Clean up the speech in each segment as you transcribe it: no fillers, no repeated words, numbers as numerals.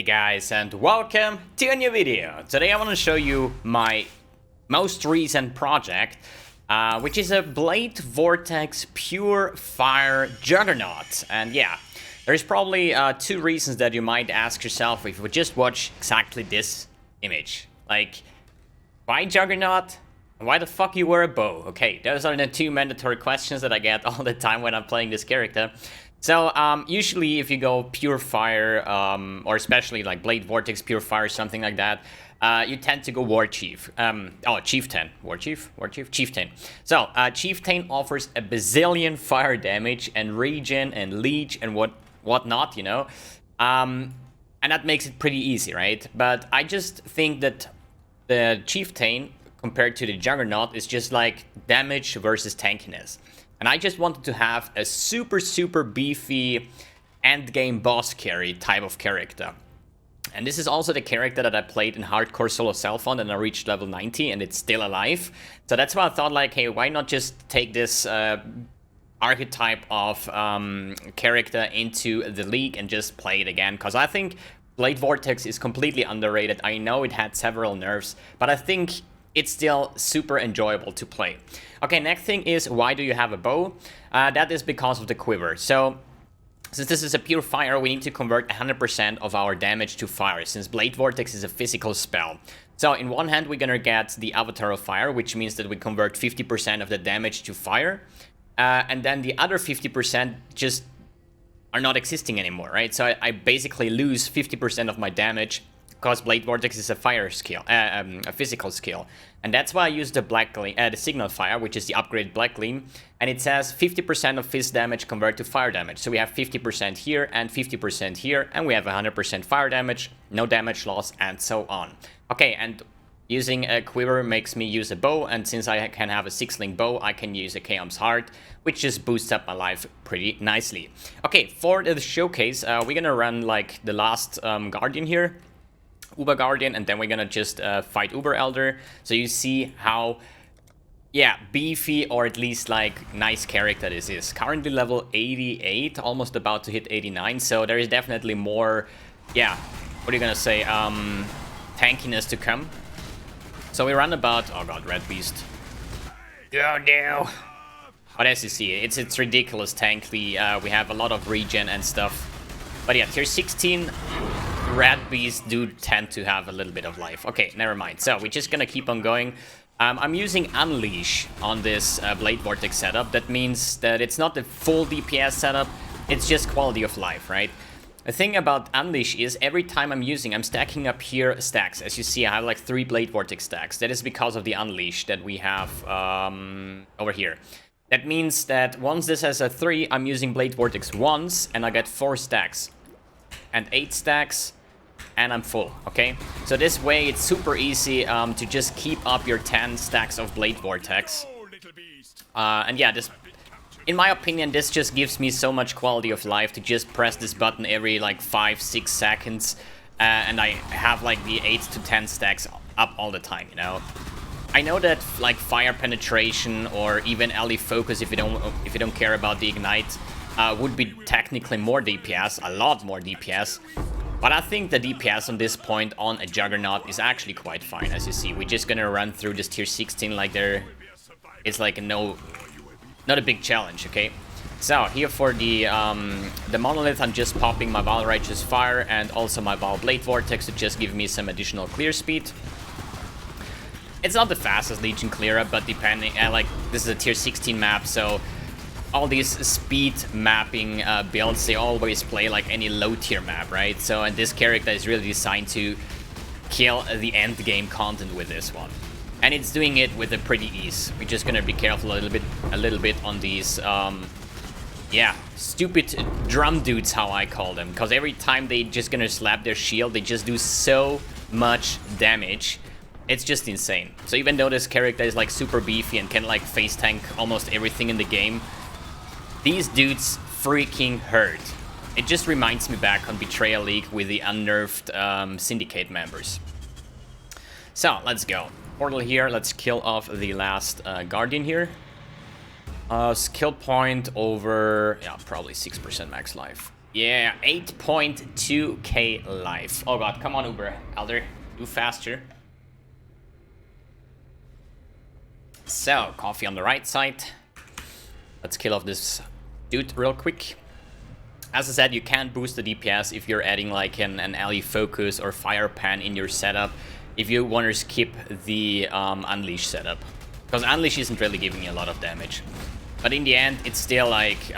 Hey guys, and welcome to a new video. Today I want to show you my most recent project, which is a Blade Vortex Pure Fire Juggernaut. And yeah, there's probably two reasons that you might ask yourself if you would just watch exactly this image. Like, why Juggernaut? Why the fuck you wear a bow? Okay, those are the two mandatory questions that I get all the time when I'm playing this character. So, usually if you go Pure Fire, or especially like Blade Vortex Pure Fire, something like that, you tend to go War Chief. Chieftain. War Chief? War Chief? Chieftain. So, Chieftain offers a bazillion fire damage and regen and leech and whatnot, you know. And that makes it pretty easy, right? But I just think that the Chieftain, compared to the Juggernaut, is just like damage versus tankiness. And I just wanted to have a super beefy endgame boss carry type of character. And this is also the character that I played in Hardcore Solo Self-Found and I reached level 90 and it's still alive. So that's why I thought like, hey, why not just take this archetype of character into the league and just play it again? Because I think Blade Vortex is completely underrated. I know it had several nerfs, but I think it's still super enjoyable to play. Okay, next thing is, why do you have a bow? That is because of the quiver. So, since this is a pure fire, we need to convert 100% of our damage to fire, since Blade Vortex is a physical spell. So, in one hand, we're gonna get the Avatar of Fire, which means that we convert 50% of the damage to fire. And then the other 50% just are not existing anymore, right? So, I basically lose 50% of my damage, because Blade Vortex is a fire skill, a physical skill. And that's why I use the Black Gleam, the Signal Fire, which is the upgraded Black Gleam. And it says 50% of fizz damage convert to fire damage. So we have 50% here and 50% here, and we have 100% fire damage, no damage loss, and so on. Okay, and using a quiver makes me use a bow, and since I can have a 6-link bow, I can use a Chaos Heart, which just boosts up my life pretty nicely. Okay, for the showcase, we're gonna run like the last Guardian here. Uber Guardian, and then we're gonna just fight Uber Elder, so you see how, yeah, beefy or at least like nice character this is. Currently level 88, almost about to hit 89, so there is definitely more, yeah, what are you gonna say, tankiness to come. So we run about, oh god, Red Beast. Oh no. But as you see, it's ridiculous tankly, we have a lot of regen and stuff. But yeah, tier 16, Red Beasts do tend to have a little bit of life. Okay, never mind. So we're just gonna keep on going. I'm using Unleash on this Blade Vortex setup. That means that it's not the full DPS setup, it's just quality of life, right? The thing about Unleash is every time I'm stacking up here stacks. As you see, I have like 3 Blade Vortex stacks. That is because of the Unleash that we have over here. That means that once this has a 3, I'm using Blade Vortex once and I get 4 stacks. And 8 stacks, and I'm full, okay? So this way it's super easy to just keep up your 10 stacks of Blade Vortex. And yeah, this, in my opinion, this just gives me so much quality of life to just press this button every like 5-6 seconds. And I have like the 8 to 10 stacks up all the time, you know? I know that like fire penetration or even ally focus, if you don't care about the ignite, would be technically more DPS, a lot more DPS. But I think the DPS on this point on a Juggernaut is actually quite fine. As you see, we're just gonna run through this tier 16 like it's like not a big challenge, okay? So here for the Monolith, I'm just popping my Val Righteous Fire and also my Val Blade Vortex to just give me some additional clear speed. It's not the fastest Legion clear up, but depending, like this is a tier 16 map, so all these speed mapping builds, they always play like any low tier map, right? So, and this character is really designed to kill the end game content with this one. And it's doing it with a pretty ease. We're just gonna be careful a little bit on these, yeah, stupid drum dudes, how I call them. Because every time they just gonna slap their shield, they just do so much damage. It's just insane. So even though this character is like super beefy and can like face tank almost everything in the game, these dudes freaking hurt. It just reminds me back on Betrayal League with the unnerved Syndicate members. So, let's go. Portal here, let's kill off the last Guardian here. Skill point over, yeah, probably 6% max life. Yeah, 8.2k life. Oh god, come on, Uber Elder, do faster. So, coffee on the right side. Let's kill off this dude real quick. As I said, you can't boost the DPS if you're adding like an ally focus or fire pan in your setup if you want to skip the unleash setup. Because unleash isn't really giving you a lot of damage. But in the end, it's still like...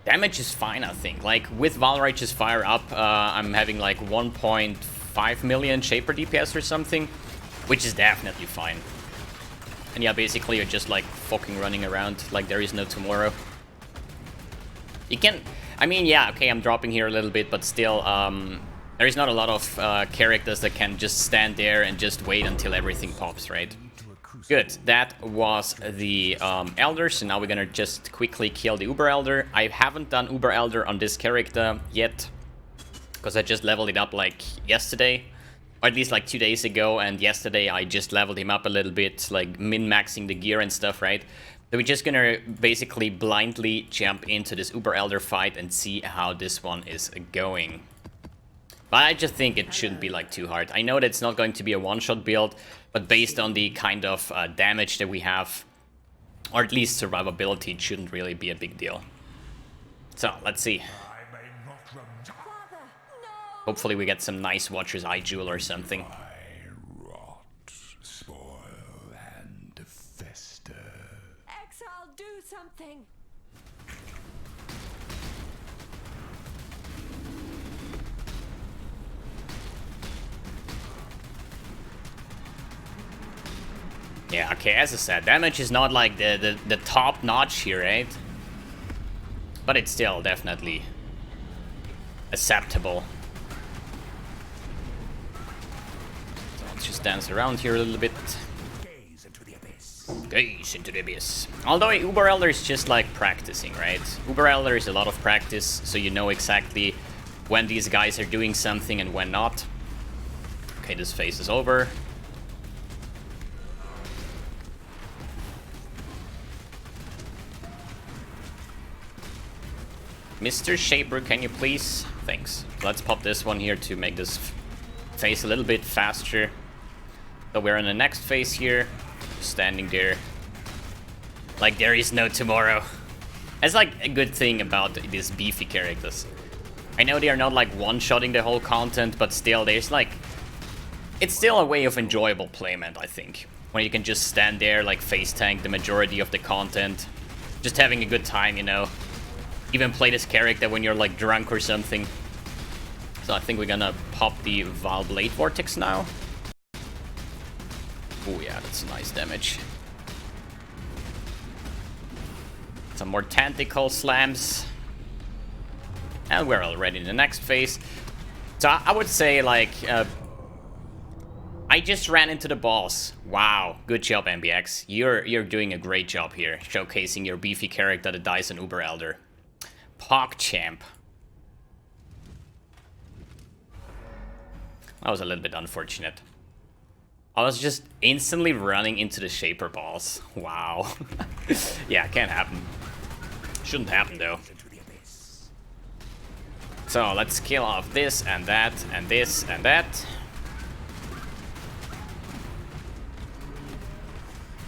damage is fine, I think. Like, with Valright's fire up, I'm having like 1.5 million Shaper DPS or something. Which is definitely fine. And yeah, basically you're just like fucking running around like there is no tomorrow. You can... I mean, yeah, okay, I'm dropping here a little bit, but still, there is not a lot of characters that can just stand there and just wait until everything pops, right? Good, that was the Elder, so now we're gonna just quickly kill the Uber Elder. I haven't done Uber Elder on this character yet, because I just leveled it up like yesterday. Or at least like 2 days ago, and yesterday I just leveled him up a little bit, like min-maxing the gear and stuff, right? So we're just gonna basically blindly jump into this Uber Elder fight and see how this one is going. But I just think it shouldn't be like too hard. I know that it's not going to be a one-shot build, but based on the kind of damage that we have, or at least survivability, it shouldn't really be a big deal. So, let's see. Hopefully we get some nice Watcher's Eye Jewel or something. I rot, spoil, and fester. Exile, do something! Yeah, okay, as I said, damage is not like the top notch here, right? But it's still definitely acceptable. Just dance around here a little bit. Gaze into the abyss. Gaze into the abyss. Although Uber Elder is just like practicing, right? Uber Elder is a lot of practice, so you know exactly when these guys are doing something and when not. Okay, this phase is over. Mr. Shaper, can you please? Thanks. Let's pop this one here to make this phase a little bit faster. So we're in the next phase here, standing there like there is no tomorrow. That's like a good thing about these beefy characters. I know they are not like one-shotting the whole content, but still there's like... It's still a way of enjoyable playment, I think. When you can just stand there, like face tank the majority of the content. Just having a good time, you know. Even play this character when you're like drunk or something. So I think we're gonna pop the Val Blade Vortex now. Oh yeah, that's nice damage. Some more tentacle slams. And we're already in the next phase. So I would say like... I just ran into the boss. Wow, good job mbX. You're doing a great job here, showcasing your beefy character that dies on Uber Elder. PogChamp. That was a little bit unfortunate. I was just instantly running into the Shaper balls. Wow. Yeah, can't happen. Shouldn't happen though. So let's kill off this and that and this and that.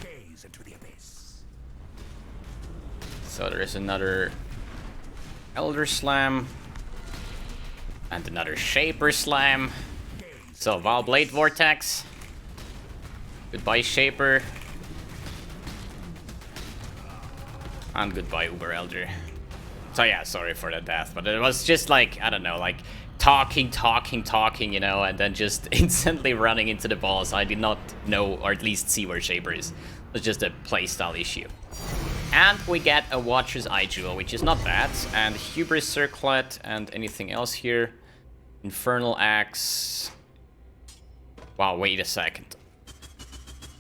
Gaze into the abyss. So there is another Elder Slam. And another Shaper Slam. So Val Blade Vortex. Goodbye, Shaper. And goodbye, Uber Elder. So yeah, sorry for the death, but it was just like, I don't know, like talking, you know, and then just instantly running into the boss. I did not know, or at least see where Shaper is. It was just a playstyle issue. And we get a Watcher's Eye Jewel, which is not bad. And Hubris Circlet, and anything else here. Infernal Axe. Wow, wait a second.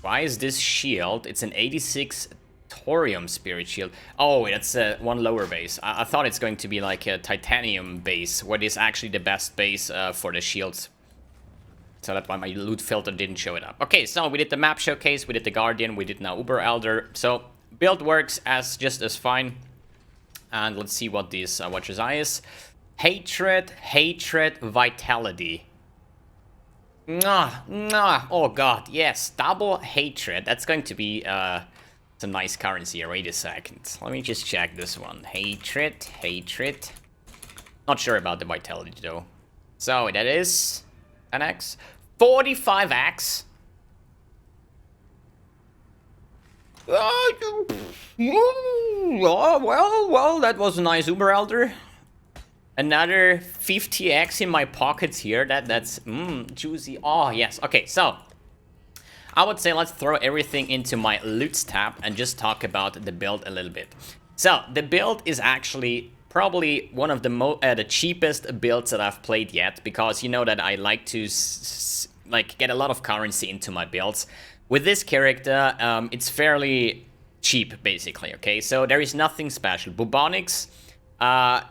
Why is this shield? It's an 86 Thorium Spirit Shield. Oh, that's one lower base. I thought it's going to be like a Titanium base, what is actually the best base for the shields. So that's why my loot filter didn't show it up. Okay, so we did the map showcase, we did the Guardian, we did now Uber Elder. So build works just as fine. And let's see what this Watcher's Eye is. Hatred, Hatred, Vitality. Oh god, yes, double Hatred. That's going to be some nice currency here. Wait a second. Let me just check this one. Hatred, Hatred. Not sure about the Vitality though. So that is 10x. 45x. Oh, well, that was a nice Uber Elder. Another 50x in my pockets here. That's juicy. Oh, yes. Okay, so I would say let's throw everything into my loots tab and just talk about the build a little bit. So the build is actually probably one of the cheapest builds that I've played yet, because you know that I like to get a lot of currency into my builds. With this character, it's fairly cheap, basically, okay? So there is nothing special. Bubonics,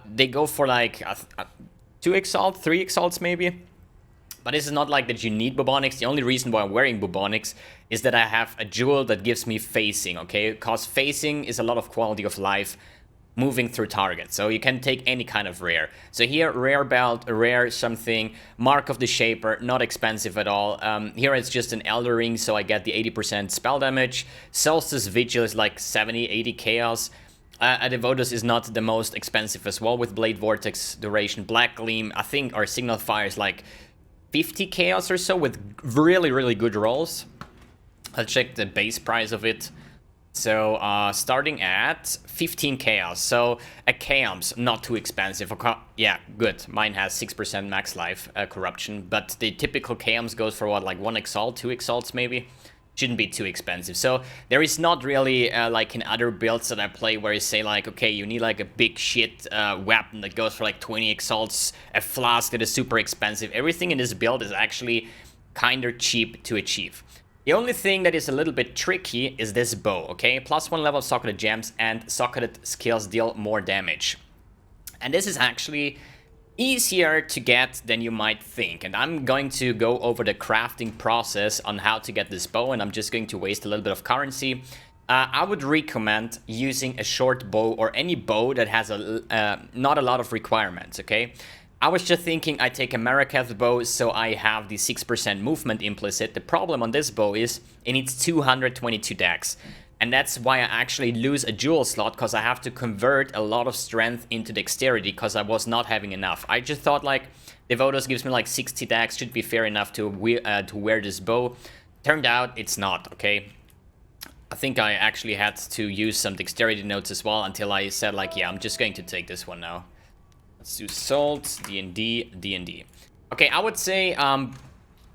they go for like 2 exalt, 3 exalts maybe. But this is not like that you need Bubonics. The only reason why I'm wearing Bubonics is that I have a jewel that gives me phasing, okay? Because phasing is a lot of quality of life moving through targets, so you can take any kind of rare. So here, rare belt, rare something, Mark of the Shaper, not expensive at all. Here it's just an Elder Ring, so I get the 80% spell damage. Solstice Vigil is like 70, 80 chaos. A Devotus is not the most expensive as well, with Blade Vortex duration. Black Gleam, I think our Signal Fire is like 50 chaos or so, with really, really good rolls. I'll check the base price of it. So, starting at 15 chaos. So, a chaos, not too expensive. Yeah, good. Mine has 6% max life corruption. But the typical chaos goes for what, like 1 exalt, 2 exalts maybe? Shouldn't be too expensive. So, there is not really, like in other builds that I play, where you say like, okay, you need like a big shit weapon that goes for like 20 exalts, a flask that is super expensive. Everything in this build is actually kinda cheap to achieve. The only thing that is a little bit tricky is this bow, okay? +1 level of socketed gems and socketed skills deal more damage. And this is actually easier to get than you might think. And I'm going to go over the crafting process on how to get this bow, and I'm just going to waste a little bit of currency. I would recommend using a short bow or any bow that has not a lot of requirements, okay? I was just thinking I take a Marakath bow, so I have the 6% movement implicit. The problem on this bow is it needs 222 dex. And that's why I actually lose a jewel slot, because I have to convert a lot of strength into dexterity, because I was not having enough. I just thought like, Devotus gives me like 60 dex, should be fair enough to wear this bow. Turned out it's not, okay? I think I actually had to use some dexterity notes as well, until I said like, yeah, I'm just going to take this one now. Let's do Salt, D&D, D&D. Okay, I would say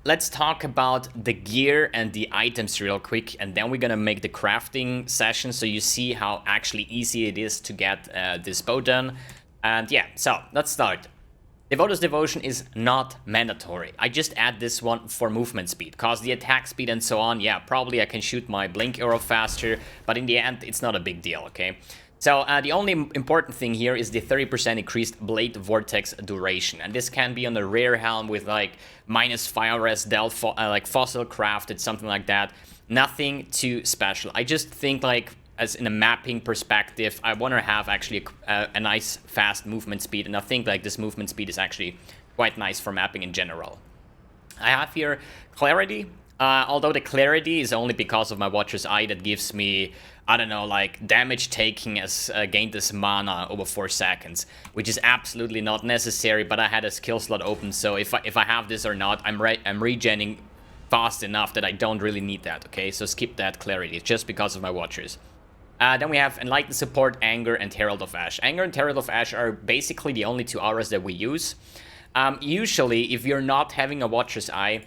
let's talk about the gear and the items real quick, and then we're gonna make the crafting session so you see how actually easy it is to get this bow done. And yeah, so let's start. Devotus Devotion is not mandatory. I just add this one for movement speed, cause the attack speed and so on, yeah, probably I can shoot my blink arrow faster, but in the end, it's not a big deal, okay? So the only important thing here is the 30% increased Blade Vortex duration. And this can be on a rare helm with like minus fire rest, like fossil crafted, something like that. Nothing too special. I just think like as in a mapping perspective, I want to have actually a nice fast movement speed. And I think like this movement speed is actually quite nice for mapping in general. I have here Clarity. Although the Clarity is only because of my Watcher's Eye that gives me, I don't know, like damage taking as gained as mana over 4 seconds, which is absolutely not necessary, but I had a skill slot open, so if I have this or not, I'm regenning fast enough that I don't really need that, okay? So skip that Clarity, it's just because of my Watchers. Then we have Enlightened Support, Anger, and Herald of Ash. Anger and Herald of Ash are basically the only 2 auras that we use. Usually, if you're not having a Watcher's Eye,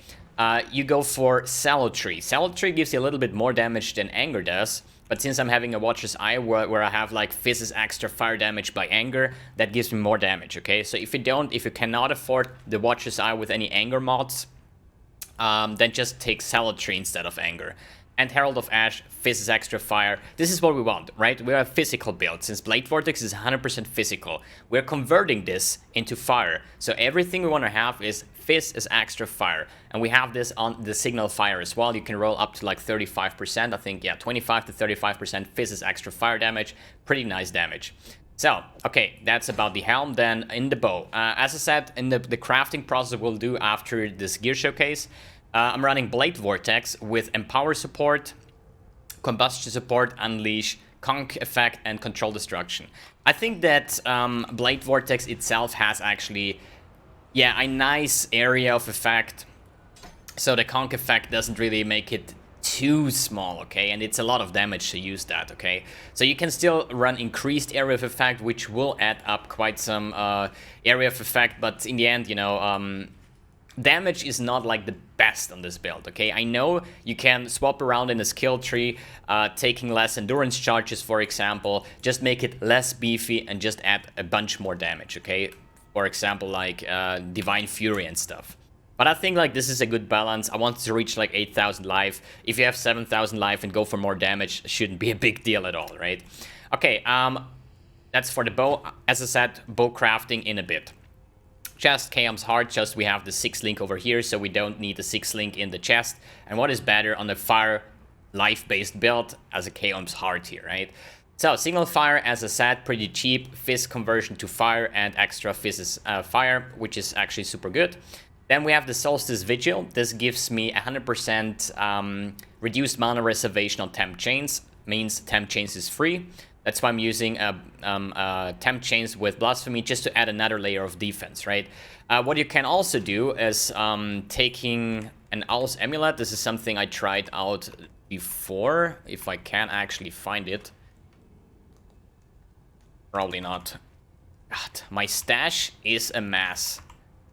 you go for Salutry. Salutry gives you a little bit more damage than Anger does, but since I'm having a Watcher's Eye where I have like Fizz's extra fire damage by Anger, that gives me more damage, okay? So if you cannot afford the Watcher's Eye with any Anger mods, then just take Salutry instead of Anger. And Herald of Ash, Fizz's extra fire. This is what we want, right? We're a physical build. Since Blade Vortex is 100% physical, we're converting this into fire. So everything we want to have is Fizz is extra fire. And we have this on the Signal Fire as well. You can roll up to like 35%. I think, yeah, 25 to 35% Fizz is extra fire damage. Pretty nice damage. So, okay, that's about the helm. Then in the bow, as I said, in the crafting process we'll do after this gear showcase, I'm running Blade Vortex with Empower support, Combustion support, Unleash, Conk effect, and Control destruction. I think that Blade Vortex itself has actually, yeah, a nice area of effect. So the Conk effect doesn't really make it too small, okay? And it's a lot of damage to use that, okay? So you can still run increased area of effect, which will add up quite some area of effect, but in the end, you know, damage is not like the best on this build, okay? I know you can swap around in the skill tree, taking less endurance charges, for example, just make it less beefy and just add a bunch more damage, okay? For example, like Divine Fury and stuff. But I think like this is a good balance. I wanted to reach like 8,000 life. If you have 7,000 life and go for more damage, shouldn't be a big deal at all, right? Okay, that's for the bow. As I said, bow crafting in a bit. Chest, Chaos Heart, just we have the 6 link over here, so we don't need the 6 link in the chest. And what is better on the fire life-based build as a Chaos Heart here, right? So, single fire, as I said, pretty cheap. Fizz conversion to fire and extra Fizz's fire, which is actually super good. Then we have the Solstice Vigil. This gives me 100% reduced mana reservation on Temp Chains. Means Temp Chains is free. That's why I'm using Temp Chains with Blasphemy, just to add another layer of defense, right? What you can also do is taking an Owl's Amulet. This is something I tried out before, if I can actually find it. Probably not. God, my stash is a mess.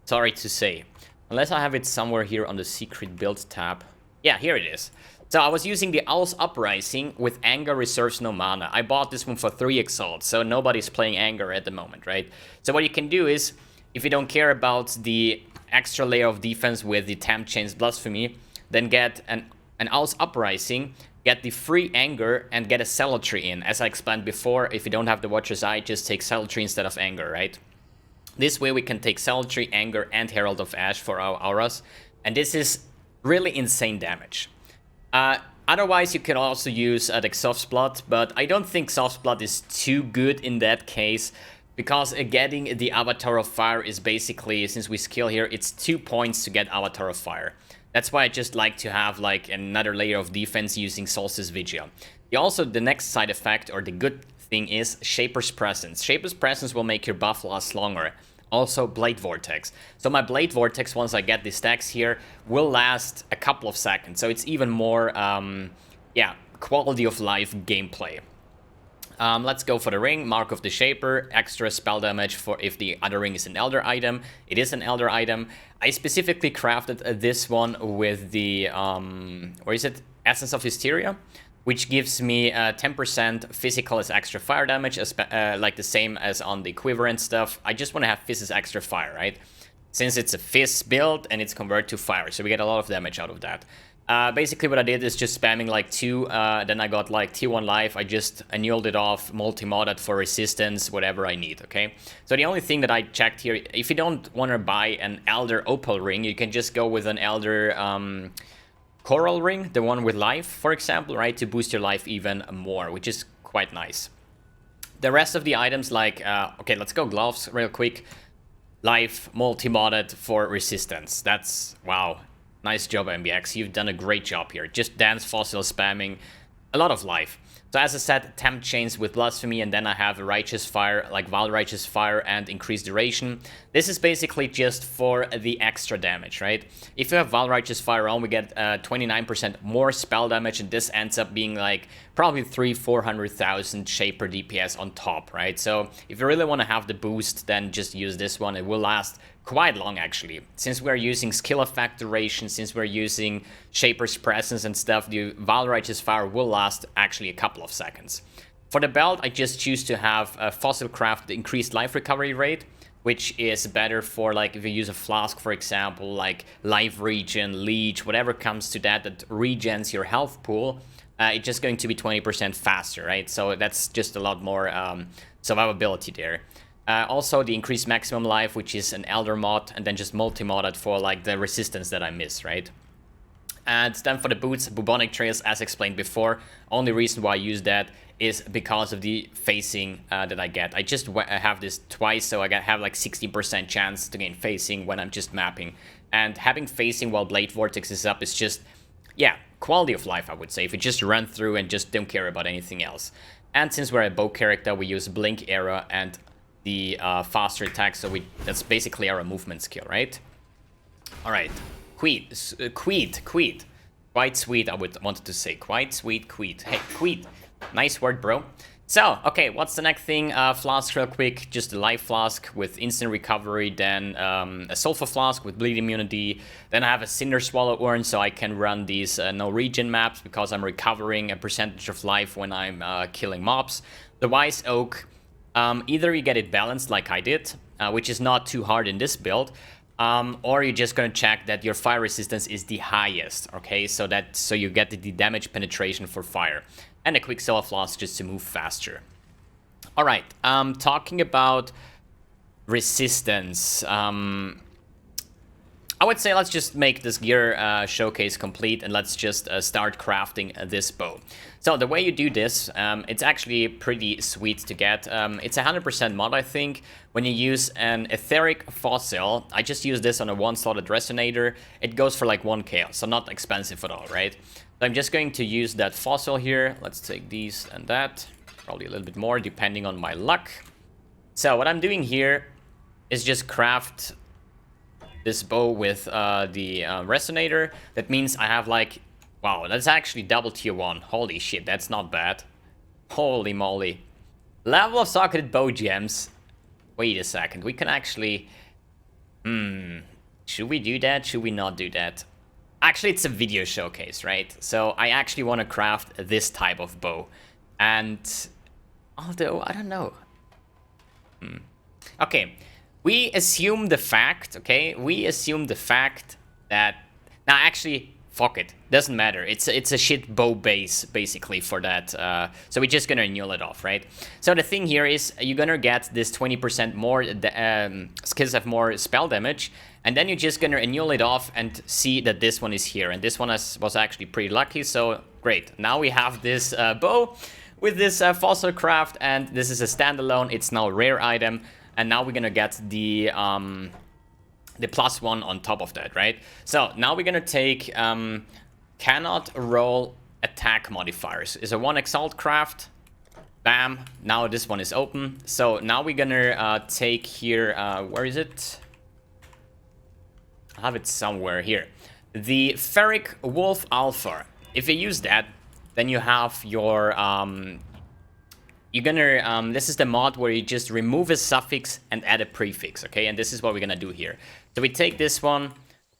Sorry to say. Unless I have it somewhere here on the secret build tab. Yeah, here it is. So I was using the Owl's Uprising with Anger reserves no mana. I bought this one for 3 exalts, so nobody's playing Anger at the moment, right? So what you can do is, if you don't care about the extra layer of defense with the Temp Chains Blasphemy, then get an Owl's Uprising, get the free Anger, and get a Zealotry in. As I explained before, if you don't have the Watcher's Eye, just take Zealotry instead of Anger, right? This way we can take Zealotry, Anger, and Herald of Ash for our auras. And this is really insane damage. Otherwise, you can also use the Exhaust Blood, but I don't think Soft Blood is too good in that case, because getting the Avatar of Fire is basically, since we skill here, it's 2 points to get Avatar of Fire. That's why I just like to have like another layer of defense using Solstice Vigil. The next side effect, or the good thing, is Shaper's Presence. Shaper's Presence will make your buff last longer. Also, Blade Vortex. So my Blade Vortex, once I get the stacks here, will last a couple of seconds. So it's even more, yeah, quality of life gameplay. Let's go for the ring. Mark of the Shaper. Extra spell damage for if the other ring is an Elder item. It is an Elder item. I specifically crafted this one with the, where is it? Essence of Hysteria, which gives me 10% physical as extra fire damage, like the same as on the quiver and stuff. I just want to have Fizz as extra fire, right? Since it's a Fizz build and it's converted to fire, so we get a lot of damage out of that. Basically what I did is just spamming like 2, then I got like T1 life. I just annulled it off, multi-modded for resistance, whatever I need, okay? So the only thing that I checked here, if you don't want to buy an Elder Opal ring, you can just go with an Elder Coral ring, the one with life, for example, right, to boost your life even more, which is quite nice. The rest of the items, like, okay, let's go gloves real quick. Life, multi-modded for resistance. That's, wow, nice job, mbX. You've done a great job here. Just dance fossil spamming, a lot of life. So as I said, Temp Chains with Blasphemy, and then I have a Righteous Fire, like Wild Righteous Fire and Increased Duration. This is basically just for the extra damage, right? If you have Wild Righteous Fire on, we get 29% more spell damage, and this ends up being like probably 300,000-400,000 Shaper DPS on top, right? So if you really want to have the boost, then just use this one. It will last quite long, actually. Since we're using skill effect duration, since we're using Shaper's Presence and stuff, the Wild Righteous Fire will last actually a couple of seconds. For the belt, I just choose to have a Fossil Craft increased life recovery rate, which is better for, like, if you use a flask, for example, like Life Regen, Leech, whatever comes to that regens your health pool, it's just going to be 20% faster, right? So that's just a lot more survivability there. Also, the increased maximum life, which is an Elder mod, and then just multi-modded for, like, the resistance that I miss, right? And then for the boots, bubonic trails, as explained before. Only reason why I use that is because of the facing that I get. I just have this twice, so I have like 60% chance to gain facing when I'm just mapping. And having facing while Blade Vortex is up is just, yeah, quality of life, I would say. If you just run through and just don't care about anything else. And since we're a bow character, we use Blink Arrow and the faster attack, so that's basically our movement skill, right? Alright, Queed. Quite sweet, I wanted to say. Quite sweet, Queed. Hey, Queed. Nice word, bro. So, okay, what's the next thing? Flask real quick. Just a life flask with instant recovery. Then a sulfur flask with bleed immunity. Then I have a cinder swallow urn, so I can run these no regen maps because I'm recovering a percentage of life when I'm killing mobs. The wise oak. Either you get it balanced like I did, which is not too hard in this build. Or you're just gonna check that your fire resistance is the highest, okay? So you get the damage penetration for fire. And a Quicksilver Flask just to move faster. Alright, talking about resistance. I would say let's just make this gear showcase complete and let's just start crafting this bow. So the way you do this, it's actually pretty sweet to get. It's a 100% mod, I think. When you use an etheric fossil, I just use this on a one-slotted resonator. It goes for like 1k, so not expensive at all, right? So I'm just going to use that fossil here. Let's take these and that. Probably a little bit more depending on my luck. So what I'm doing here is just craft this bow with the resonator. That means I have like, wow, that's actually double tier 1. Holy shit, that's not bad. Holy moly. Level of socketed bow gems. Wait a second, we can actually... should we do that? Should we not do that? Actually, it's a video showcase, right? So I actually want to craft this type of bow. And although, I don't know. Okay, we assume the fact, okay? We assume the fact that... Now, actually, fuck it. Doesn't matter. It's a shit bow base, basically, for that. So we're just gonna annul it off, right? So the thing here is, you're gonna get this 20% more... skills have more spell damage. And then you're just gonna annul it off and see that this one is here. And this one was actually pretty lucky, so great. Now we have this bow with this fossil craft, and this is a standalone. It's now a rare item. And now we're gonna get the +1 on top of that, right? So now we're gonna take cannot roll attack modifiers. Is a 1 exalt craft. Bam. Now this one is open. So now we're gonna take here, where is it? I have it somewhere here. The Ferric Wolf Alpha. If you use that, then you have your... you're gonna... this is the mod where you just remove a suffix and add a prefix, okay? And this is what we're gonna do here. So we take this one,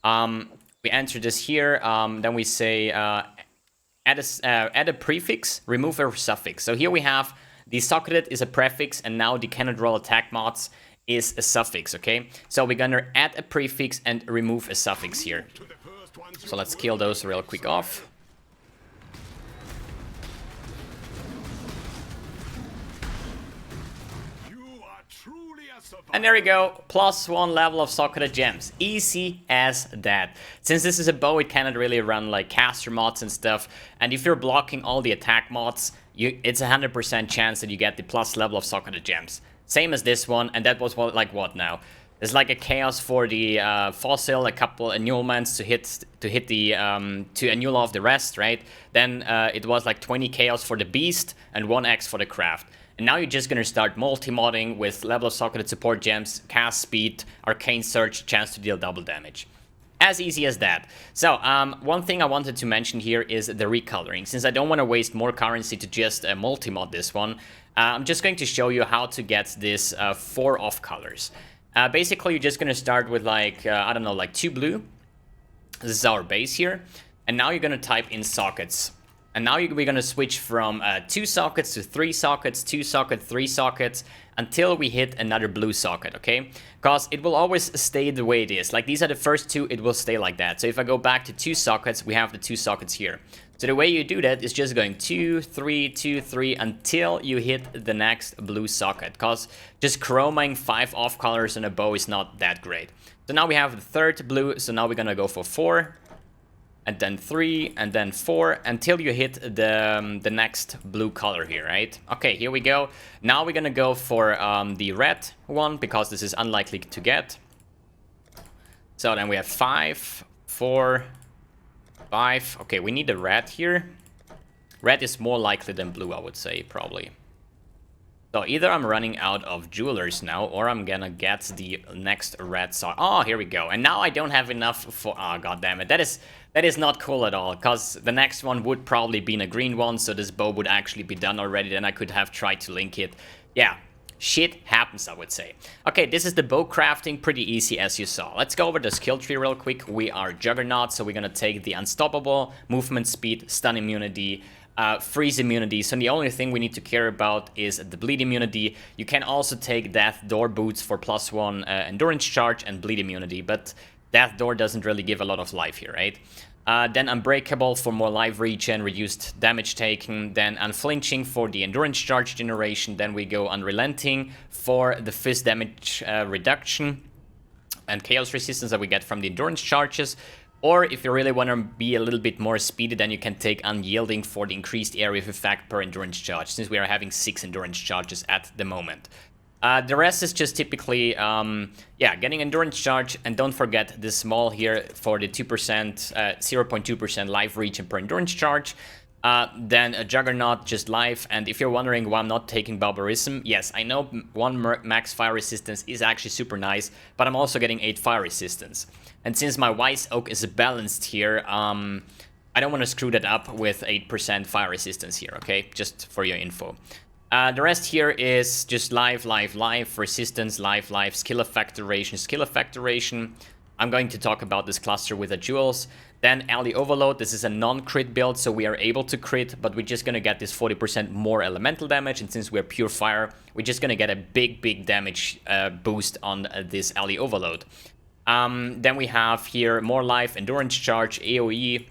we enter this here, then we say add a prefix, remove a suffix. So here we have the socketed is a prefix, and now the cannot roll attack mods is a suffix, okay? So we're gonna add a prefix and remove a suffix here. So let's kill those real quick off. And there we go, +1 level of socketed gems. Easy as that. Since this is a bow, it cannot really run like caster mods and stuff. And if you're blocking all the attack mods, it's a 100% chance that you get the plus level of socketed gems. Same as this one, and that was what now? There's like a chaos for the fossil, a couple annulments to annul off the rest, right? Then it was like 20 chaos for the beast and 1x for the craft. And now you're just gonna start multi-modding with level of socketed support gems, cast speed, arcane surge, chance to deal double damage. As easy as that. So, one thing I wanted to mention here is the recoloring. Since I don't want to waste more currency to just multi-mod this one, I'm just going to show you how to get this 4 off colors. Basically, you're just gonna start with like, I don't know, like 2 blue. This is our base here. And now you're gonna type in sockets. And now we're gonna switch from 2 sockets to 3 sockets, 2 sockets, 3 sockets, until we hit another blue socket, okay? Because it will always stay the way it is. Like, these are the first 2, it will stay like that. So if I go back to 2 sockets, we have the 2 sockets here. So the way you do that is just going 2, 3, 2, 3, until you hit the next blue socket. Because just chroming 5 off colors on a bow is not that great. So now we have the 3rd blue, so now we're gonna go for 4. and then 3, and then 4, until you hit the next blue color here, right? Okay, here we go. Now we're gonna go for the red one, because this is unlikely to get. So then we have 5, 4, 5. Okay, we need a red here. Red is more likely than blue, I would say, probably. So either I'm running out of jewelers now, or I'm gonna get the next red star. Oh, here we go. And now I don't have enough for... Oh, god damn it. That is not cool at all, because the next one would probably be in a green one, so this bow would actually be done already. Then I could have tried to link it. Yeah, shit happens, I would say. Okay, this is the bow crafting, pretty easy as you saw. Let's go over the skill tree real quick. We are Juggernaut, so we're gonna take the Unstoppable, movement speed, stun immunity, freeze immunity. So the only thing we need to care about is the bleed immunity. You can also take Death Door boots for +1 endurance charge and bleed immunity, but Death Door doesn't really give a lot of life here, right? Then Unbreakable for more life regen, reduced damage taken. Then Unflinching for the endurance charge generation. Then we go Unrelenting for the fist damage reduction and chaos resistance that we get from the endurance charges. Or if you really want to be a little bit more speedy, then you can take Unyielding for the increased area of effect per endurance charge, since we are having 6 endurance charges at the moment. The rest is just typically, yeah, getting endurance charge, and don't forget the small here for the 2%, 0.2% life regen per endurance charge. Then a Juggernaut, just life. And if you're wondering why I'm not taking Barbarism, yes, I know 1 max fire resistance is actually super nice, but I'm also getting 8 fire resistance. And since my Wise Oak is balanced here, I don't want to screw that up with 8% fire resistance here, okay? Just for your info. The rest here is just life, resistance, life, skill effect duration. I'm going to talk about this cluster with the jewels. Then Alley Overload, this is a non-crit build, so we are able to crit, but we're just gonna get this 40% more elemental damage, and since we're pure fire, we're just gonna get a big damage boost on this Alley Overload. Then we have here more life, endurance charge, AoE,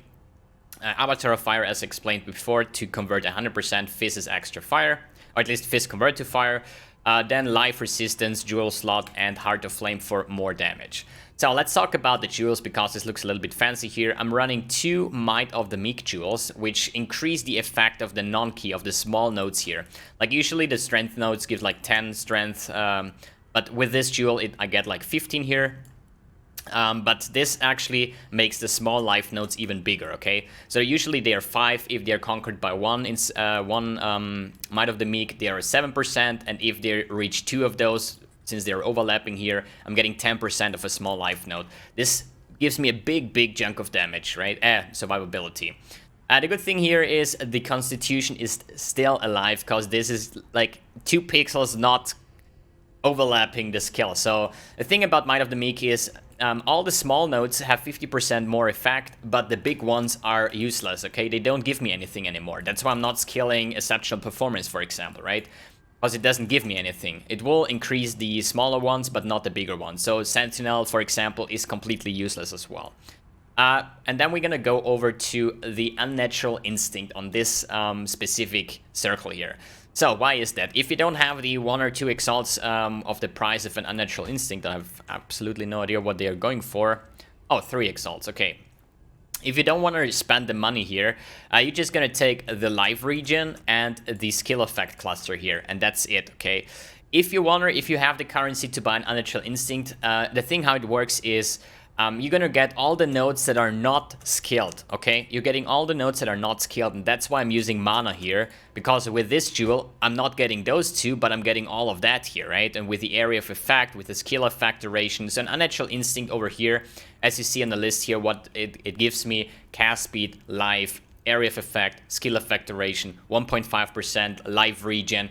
Avatar of Fire, as explained before, to convert 100% Fizz as extra fire, or at least Fizz convert to fire. Then life resistance, jewel slot, and Heart of Flame for more damage. So let's talk about the jewels, because this looks a little bit fancy here. I'm running 2 Might of the Meek jewels, which increase the effect of the non-key of the small nodes here. Like usually the strength nodes give like 10 strength, but with this jewel I get like 15 here. But this actually makes the small life nodes even bigger, okay? So usually they are 5 if they are conquered by one Might of the Meek, they are 7%, and if they reach 2 of those, since they're overlapping here, I'm getting 10% of a small life node. This gives me a big chunk of damage, right? Survivability. The good thing here is the Constitution is still alive, because this is like 2 pixels not overlapping the skill. So the thing about Might of the Meek is all the small nodes have 50% more effect, but the big ones are useless, okay? They don't give me anything anymore. That's why I'm not skilling Exceptional Performance, for example, right? Because it doesn't give me anything. It will increase the smaller ones, but not the bigger ones. So Sentinel, for example, is completely useless as well. And then we're gonna go over to the Unnatural Instinct on this specific circle here. So why is that? If you don't have the 1 or 2 exalts of the price of an Unnatural Instinct, I have absolutely no idea what they are going for. Oh, 3 exalts, okay. If you don't want to spend the money here, you're just gonna take the life regen and the skill effect cluster here, and that's it, okay? If you have the currency to buy an Unnatural Instinct, the thing how it works is you're gonna get all the nodes that are not skilled, okay? You're getting all the nodes that are not skilled, and that's why I'm using mana here, because with this jewel, I'm not getting those 2, but I'm getting all of that here, right? And with the area of effect, with the skill effect duration, so an Unnatural Instinct over here, as you see on the list here, what it gives me: cast speed, life, area of effect, skill effect duration, 1.5% life regen,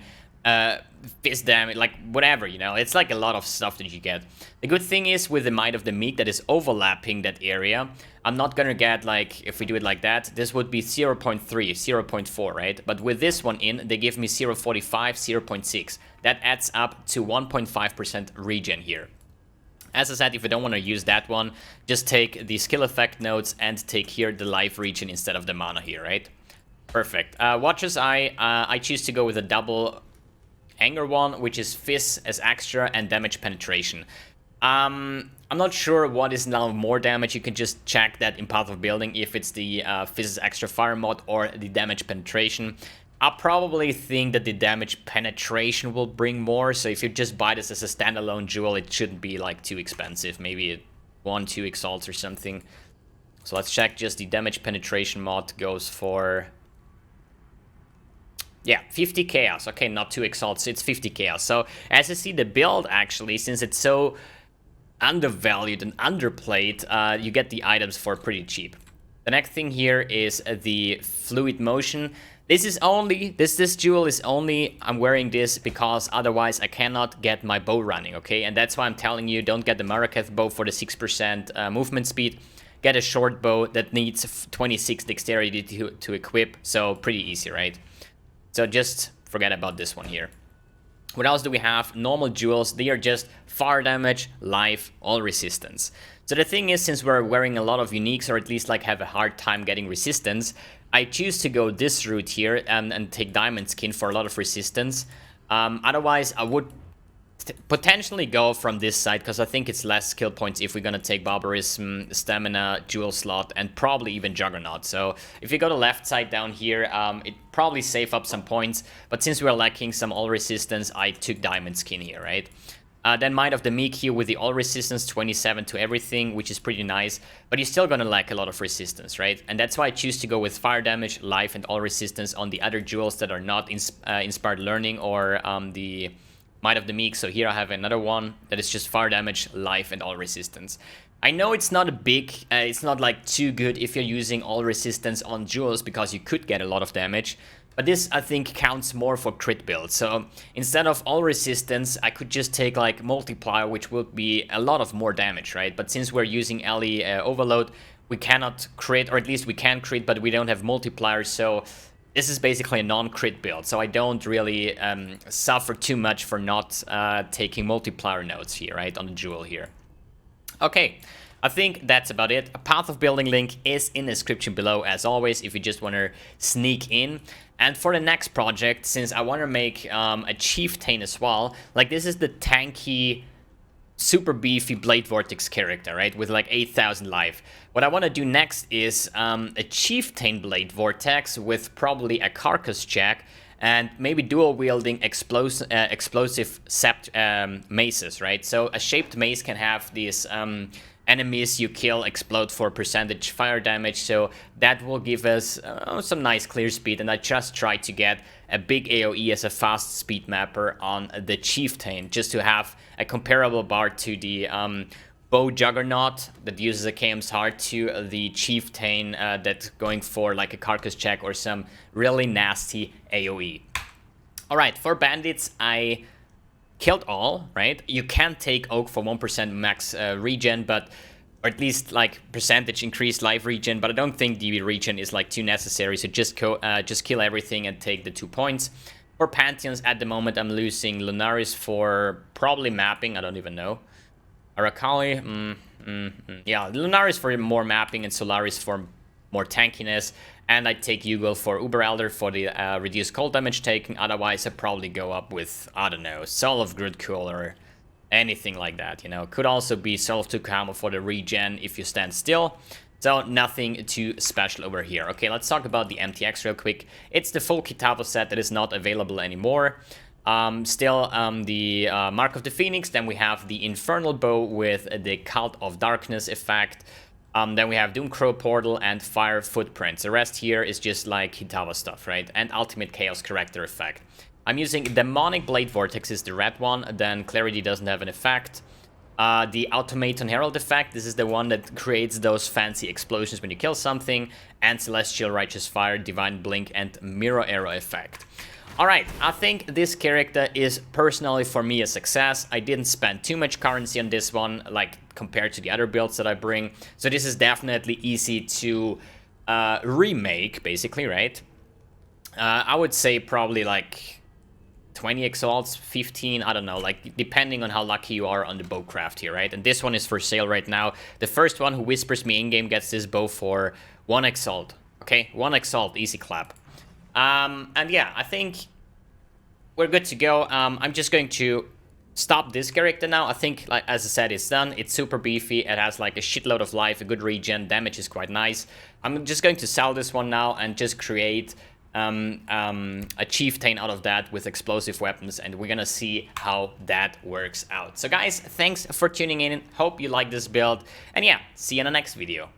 fist damage, like whatever, you know, it's like a lot of stuff that you get. The good thing is with the Might of the Meek that is overlapping that area, I'm not gonna get, like, if we do it like that, this would be 0.3, 0.4, right? But with this one in, they give me 0.45, 0.6. That adds up to 1.5% regen here. As I said, if you don't want to use that one, just take the skill effect nodes and take here the life regen instead of the mana here, right? Perfect. Watcher's Eye, I choose to go with a double hanger one, which is Fizz as extra and damage penetration. I'm not sure what is now more damage. You can just check that in Path of Building if it's the Physics Extra Fire mod or the damage penetration. I probably think that the damage penetration will bring more, so if you just buy this as a standalone jewel, it shouldn't be like too expensive, maybe 1-2 exalts or something. So let's check. Just the damage penetration mod goes for, yeah, 50 chaos. Okay, not 2 exalts, it's 50 chaos. So as you see, the build actually, since it's so undervalued and underplayed, you get the items for pretty cheap. The next thing here is the fluid motion. This is only, this jewel is only, I'm wearing this because otherwise I cannot get my bow running, okay? And that's why I'm telling you, don't get the Maraketh bow for the 6% movement speed. Get a short bow that needs 26 dexterity to equip, so pretty easy, right? So just forget about this one here. What else do we have? Normal jewels, they are just fire damage, life, all resistance. So the thing is, since we're wearing a lot of uniques, or at least like have a hard time getting resistance, I choose to go this route here and take diamond skin for a lot of resistance. Otherwise, I would potentially go from this side, because I think it's less skill points if we're gonna take barbarism, stamina, jewel slot, and probably even juggernaut. So if you go to left side down here, it probably save up some points, but since we're lacking some all resistance, I took diamond skin here, right? Then Might of the Meek here with the all resistance, 27 to everything, which is pretty nice, but you're still gonna lack a lot of resistance, right? And that's why I choose to go with fire damage, life, and all resistance on the other jewels that are not inspired learning or the Might of the Meek. So here I have another one that is just fire damage, life, and all resistance. I know it's not a big, it's not like too good if you're using all resistance on jewels, because you could get a lot of damage. But this, I think, counts more for crit build. So instead of all resistance, I could just take like multiplier, which would be a lot of more damage, right? But since we're using LE overload, we cannot crit, or at least we can crit, but we don't have multiplier. So this is basically a non-crit build. So I don't really suffer too much for not taking multiplier nodes here, right, on the jewel here. Okay. I think that's about it. A Path of Building link is in the description below, as always, if you just want to sneak in. And for the next project, since I want to make a Chieftain as well, like this is the tanky, super beefy Blade Vortex character, right, with like 8,000 life. What I want to do next is a Chieftain Blade Vortex with probably a Carcass Jack, and maybe dual-wielding explosive maces, right? So a shaped mace can have these enemies you kill explode for percentage fire damage, so that will give us some nice clear speed. And I just tried to get a big AoE as a fast speed mapper on the Chieftain, just to have a comparable bar to the bow Juggernaut that uses a KM's heart to the Chieftain that's going for like a Carcass check or some really nasty AoE. Alright, for bandits, I killed all, right? You can take Oak for 1% max regen, but, or at least like percentage increased life regen, but I don't think the regen is like too necessary, so just kill everything and take the 2 points. For Pantheons, at the moment, I'm losing Lunaris for probably mapping, I don't even know. Arakali, yeah, Lunaris for more mapping and Solaris for more tankiness. And I take Yugel for Uber Elder for the reduced cold damage taken. Otherwise, I'd probably go up with, I don't know, Soul of Grudkul or anything like that, you know. Could also be Soul of Tukamo for the regen if you stand still. So nothing too special over here. Okay, let's talk about the MTX real quick. It's the full Kitavo set that is not available anymore. Still the Mark of the Phoenix. Then we have the Infernal Bow with the Cult of Darkness effect. Then we have Doomcrow Portal and Fire Footprints. The rest here is just like Hitava stuff, right? And Ultimate Chaos Character effect. I'm using Demonic Blade Vortex is the red one, then Clarity doesn't have an effect. The Automaton Herald effect, this is the one that creates those fancy explosions when you kill something. And Celestial Righteous Fire, Divine Blink, and Mirror Arrow effect. Alright, I think this character is personally for me a success. I didn't spend too much currency on this one, like compared to the other builds that I bring. So this is definitely easy to remake, basically, right? I would say probably like 20 exalts, 15, I don't know, like depending on how lucky you are on the bow craft here, right? And this one is for sale right now. The first one who whispers me in-game gets this bow for 1 exalt. Okay, 1 exalt, easy clap. And yeah, I think we're good to go. I'm just going to stop this character now. I think, like as I said, it's done. It's super beefy. It has like a shitload of life, a good regen, damage is quite nice. I'm just going to sell this one now and just create a chieftain out of that with explosive weapons, and we're gonna see how that works out. So guys, thanks for tuning in. Hope you like this build, and yeah, see you in the next video.